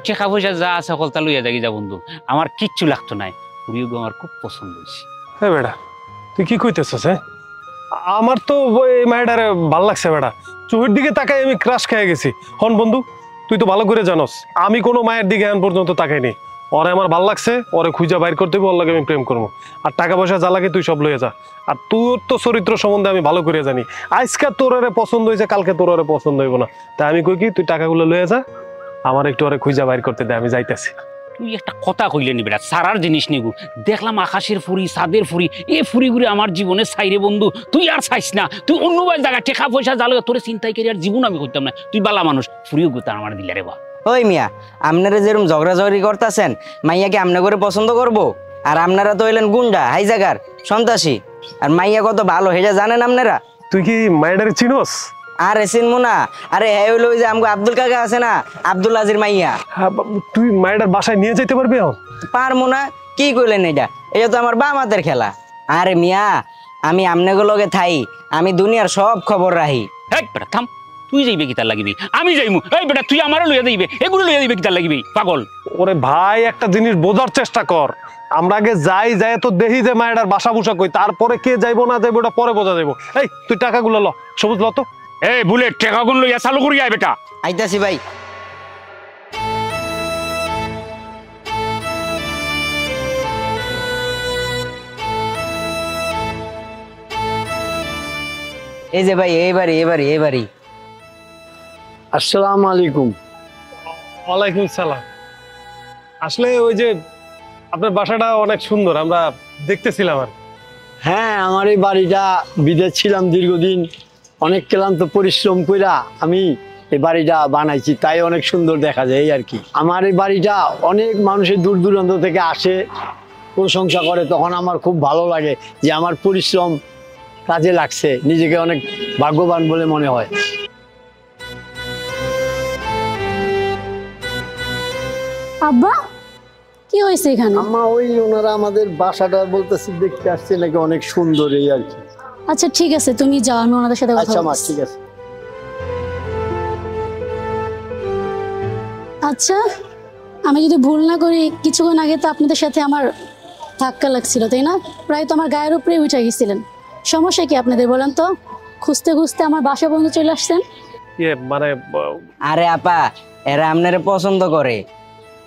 টাকা পয়সা যা আছে সকলটা লইয়া যাই যা বন্ধু, আমার কিচ্ছু লাগতো নাই। ফুরিও গো আমার খুব পছন্দ হয়েছে। হ্যাঁ বেটা, তুই কি কইতেছিস? হ্যাঁ, আমার তো এই মায়েরারে ভাল লাগছে বেটা। চোখের দিকে তাকাই আমি ক্রাশ খেয়ে গেছি। হন বন্ধু, তুই তো ভালো করে জানোস আমি কোনো মায়ের দিকে এখন পর্যন্ত তাকাইনি। ওরে আমার ভাল লাগছে, ওরে খুঁজা বাইর করতে হবে, ওর লাগে আমি প্রেম করবো। আর টাকা পয়সা যা লাগে তুই সব লইয়া যা। আর তোর তো চরিত্র সম্বন্ধে আমি ভালো করে জানি। আজকে তোর ওরে পছন্দ হয়েছে, কালকে তোর ওরে পছন্দ হইব না। তাই আমি কই কি, তুই টাকাগুলো লইয়া যা, আমার একটু ওরে খুঁজা বাইর করতে দে, আমি যাইতেছি। তুই একটা কথা কইলে নি বেটা, সারার জিনিস নিগু। দেখলাম আকাশের ফুরি, চাঁদের ফুরি, এই ফুরিগুলি আমার জীবনে চাইরে বন্ধু। তুই আর চাইস না, তুই অন্য জায়গা টাকা পয়সা জ্বালো, তোরে চিন্তাই করি আর জীবন আমি করতাম না। তুই বালা মানুষ, ফুরিও গুতা আমার দিলে রে বা। ওই মিয়া, আপনারা যেরকম ঝগড়াঝগড়ি করতেছেন, মাইয়াকে আমনে করে পছন্দ করব? আর আপনারা তো হইলেন গুন্ডা, হাইজাগার, সন্ত্রাসী। আর মাইয়া কত ভালো হেজা জানেন আপনারা? তুই কি মায়েরারে চিনোস? আরে চিনবো না? আরে হ্যাঁ হইলো ওই যে আমগো আব্দুল কাকা আছে না, আব্দুল আজির মাইয়া। তুই মায়েরার বাসায় নিয়ে যেতে পারবি? পারবো না? কি কইলেন এটা? এটা তো আমার বাপ মাতের খেলা। আরে মিয়া, আমি আমনেগো লগে থাই, আমি দুনিয়ার সব খবর রাহি। এই বেটা থাম, তুই যাইবে কি তার লাগিবি? আমি যাইমু? এই বেটা তুই আমারও লইয়া যাইবে, এগুলো লইয়া যাইবে কি তার লাগিবি? পাগল। ওরে ভাই, একটা জিনিস বোঝার চেষ্টা কর। আমরা আগে যাই তো দেখি যে মায়েরার বাসা বুসা কই, তারপরে কে যাইবো না যাইবো ওটা পরে বোঝা যাইবো। এই তুই টাকাগুলো ল, সবুজ ল তো। এই বুলেট, টাকাগুলো লইয়া চালু করি আয় বেটা। আইতাছি ভাই। এই যে ভাই, এইবারই। আসসালামু আলাইকুম। ওয়ালাইকুম সালাম। আসলে ওই যে আপনার বাসাটা অনেক সুন্দর, আমরা দেখতেছিলাম আর। হ্যাঁ, আমার এই বাড়িটা বিদেশ ছিলাম দীর্ঘদিন, অনেক ক্লান্ত পরিশ্রম কইরা আমি এই বাড়িটা বানাইছি, তাই অনেক সুন্দর দেখা যায় এই আর কি। আমার এই বাড়িটা অনেক মানুষের দূর দূরান্ত থেকে আসে, প্রশংসা করে, তখন আমার খুব ভালো লাগে যে আমার পরিশ্রম কাজে লাগছে, নিজেকে অনেক ভাগ্যবান বলে মনে হয়। আব্বা, কি হয়েছে এখানে? আম্মা, ওই ওনারা আমাদের বাসাটা বলতেছি দেখতে আসছে নাকি অনেক সুন্দর এই আর কি। আচ্ছা ঠিক আছে, তুমি যাও, আমি ওনাদের সাথে কথা আচ্ছা মা, বলছি। ঠিক আছে। আচ্ছা, আমি যদি ভুল না করি কিছুক্ষণ আগে তো আপনাদের সাথে আমার ধাক্কা লাগছিল, তাই না? প্রায় তো আমার গায়ের উপরে উঠে গেছিলেন। সমস্যা কি আপনাদের বলেন তো? খুঁজতে খুঁজতে আমার বাসা পর্যন্ত চলে আসছেন। মানে আরে আপা, এরা আপনারে পছন্দ করে,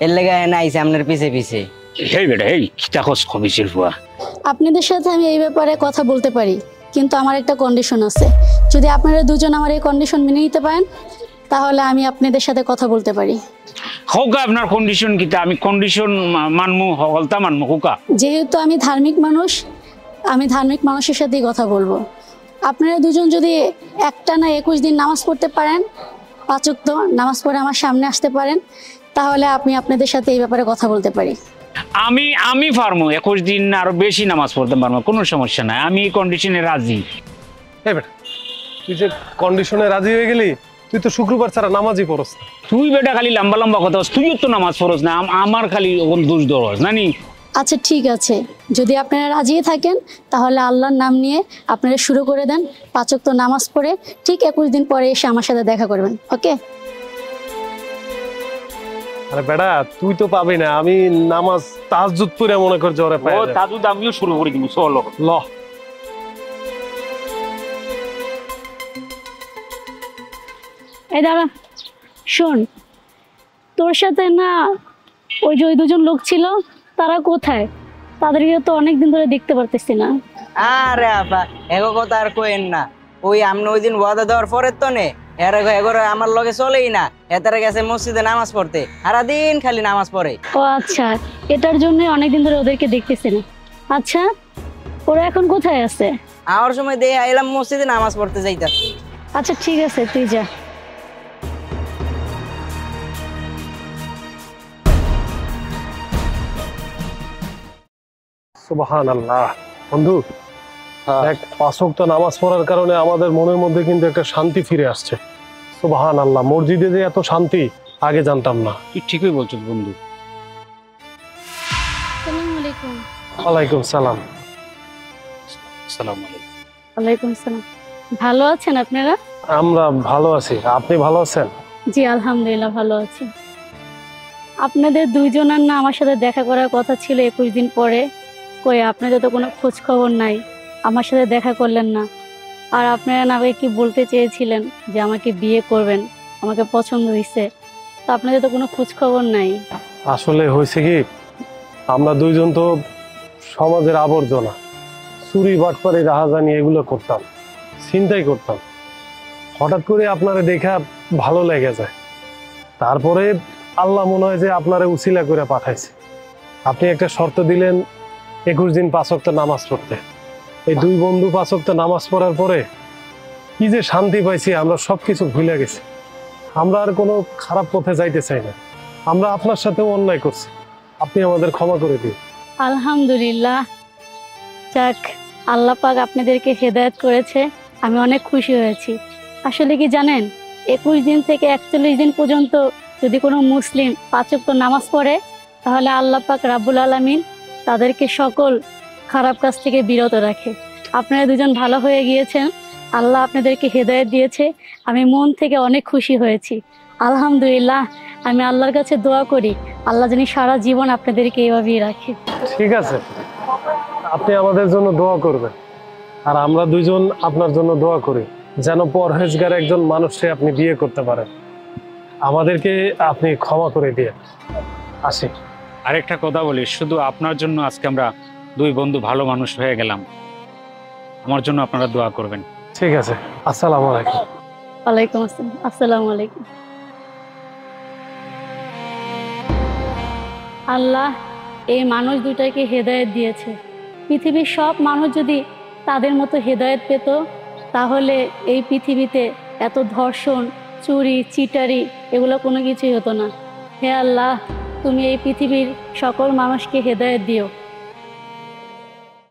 এর লেগে এনে আইছে আপনার পিছে পিছে। এই বেটা, এই কিতা খোঁজ খবিসের ফুয়া। আপনাদের সাথে আমি এই ব্যাপারে কথা বলতে পারি, কিন্তু আমার একটা কন্ডিশন আছে। যদি আপনারা দুজন আমার এই কন্ডিশন মেনে নিতে পারেন, তাহলে আমি আপনাদের সাথে কথা বলতে পারি। হোকা আপনার কন্ডিশন কিতা? আমি কন্ডিশন মানমু, হলতা মানমু হোকা। যেহেতু আমি ধার্মিক মানুষ, আমি ধার্মিক মানুষের সাথেই কথা বলবো। আপনারা দুজন যদি একটানা 21 দিন নামাজ পড়তে পারেন, 5 ওয়াক্ত নামাজ পড়ে আমার সামনে আসতে পারেন, তাহলে আমি আপনাদের সাথে এই ব্যাপারে কথা বলতে পারি। আমি পারমু 21 দিন আরো বেশি নামাজ পড়তে পারবো, কোনো সমস্যা নাই, আমি এই কন্ডিশনে রাজি। এই বেটা, তুই যে কন্ডিশনে রাজি হয়ে গেলি, তুই তো শুক্রবার ছাড়া নামাজই পড়স না। তুই বেটা খালি লম্বা লম্বা কথা, তুইও তো নামাজ পড়স না, আমার খালি দোষ দরস নানি। আচ্ছা ঠিক আছে, যদি আপনারা রাজি থাকেন তাহলে আল্লাহর নাম নিয়ে আপনারা শুরু করে দেন। 5 ওয়াক্ত নামাজ পড়ে ঠিক 21 দিন পরে এসে আমার সাথে দেখা করবেন, ওকে? আরে বেটা, তুই তো পাবি না, আমি নামাজ তাহাজ্জুদ পড়ে মনে কর জোরে পাই। ও তাজুদ আমিও শুরু করে দিব, চলো ল। এই দাঁড়া, শোন, তোর সাথে না ওই যে ওই দুজন লোক ছিল, তারা কোথায়? তাদেরকে তো অনেকদিন ধরে দেখতে পারতেছি না। আরে আপা, এগো কথা আর কইেন না। ওই আমনে ওই দিন ওয়াদা দেওয়ার পরে তো নে এগো আমার লগে চলেই না। এতারে গেছে মসজিদে নামাজ পড়তে, সারাদিন খালি নামাজ পড়ে। ও আচ্ছা, এটার জন্য অনেকদিন ধরে ওদেরকে দেখতেছি না। আচ্ছা, ওরা এখন কোথায় আছে? আমার সময় দিয়ে আইলাম মসজিদে নামাজ পড়তে যাইতাছে। আচ্ছা ঠিক আছে, তুই যা। সুবহানাল্লাহ। বন্ধু, দেখ, 5 ওয়াক্ত নামাজ পড়ার কারণে আমাদের মনের মধ্যে কিন্তু একটা শান্তি ফিরে আসছে। সুবহানাল্লাহ, মসজিদে যে এত শান্তি আগে জানতাম না। তুই ঠিকই বলছিস বন্ধু। আসসালামু আলাইকুম। ওয়ালাইকুম সালাম। আসসালামু আলাইকুম। ওয়ালাইকুম আসসালাম। ভালো আছেন আপনারা? আমরা ভালো আছি, আপনি ভালো আছেন? জি আলহামদুলিল্লাহ ভালো আছি। আপনাদের দুইজনের না আমার সাথে দেখা করার কথা ছিল 21 দিন পরে, কই আপনাদের তো কোনো খোঁজ খবর নাই, আমার সাথে দেখা করলেন না। আর আপনারা না আমাকে কি বলতে চেয়েছিলেন যে আমাকে বিয়ে করবেন, আমাকে পছন্দ হয়েছে, তো আপনাদের তো কোনো খোঁজ খবর নাই। আসলে হয়েছে কি, আমরা দুইজন তো সমাজের আবর্জনা, চুরি বাটপারি রাহাজানি এগুলো করতাম, চিন্তাই করতাম। হঠাৎ করে আপনারে দেখা ভালো লেগে যায়, তারপরে আল্লাহ মনে হয় যে আপনারে উসিলা করে পাঠাইছে। আপনি একটা শর্ত দিলেন 21 দিন 5 ওয়াক্ত নামাজ পড়তে। এই দুই বন্ধু 5 ওয়াক্ত নামাজ পড়ার পরে কি যে শান্তি পাইছি, আমরা সবকিছু ভুলে গেছি। আমরা আর কোনো খারাপ পথে যাইতে চাই না। আমরা আপনার সাথেও অন্যায় করছি, আপনি আমাদের ক্ষমা করে দিন। আলহামদুলিল্লাহ, যাক, আল্লাহ পাক আপনাদেরকে হেদায়েত করেছে, আমি অনেক খুশি হয়েছি। আসলে কি জানেন, 21 দিন থেকে 41 দিন পর্যন্ত যদি কোনো মুসলিম 5 ওয়াক্ত নামাজ পড়ে, তাহলে আল্লাহ পাক রাব্বুল আলামিন তাদেরকে সকল খারাপ কাজ থেকে বিরত রাখে। আপনারা দুজন ভালো হয়ে গিয়েছেন, আল্লাহ আপনাদেরকে হেদায়েত দিয়েছে, আমি মন থেকে অনেক খুশি হয়েছি। আলহামদুলিল্লাহ, আমি আল্লাহর কাছে দোয়া করি আল্লাহ যেন সারা জীবন আপনাদেরকে এভাবেই রাখে। ঠিক আছে, আপনি আমাদের জন্য দোয়া করবেন, আর আমরা দুইজন আপনার জন্য দোয়া করি যেন পরহেজগার একজন মানুষকে আপনি বিয়ে করতে পারেন। আমাদেরকে আপনি ক্ষমা করে দিয়ে আসি। আরেকটা কথা বলি, শুধু আপনার জন্য আজকে আমরা দুই বন্ধু ভালো মানুষ হয়ে গেলাম, আমার জন্য আপনারা দোয়া করবেন। ঠিক আছে, আসসালামু আলাইকুম। ওয়ালাইকুম আসসালাম। আসসালামু আলাইকুম। আল্লাহ এই মানুষ দুটাকে হেদায়েত দিয়েছে। পৃথিবীর সব মানুষ যদি তাদের মতো হেদায়েত পেত, তাহলে এই পৃথিবীতে এত ধর্ষণ, চুরি, চিটারি এগুলো কোনো কিছুই হতো না। হে আল্লাহ, তুমি এই পৃথিবীর সকল মানুষকে হেদায়েত দিও।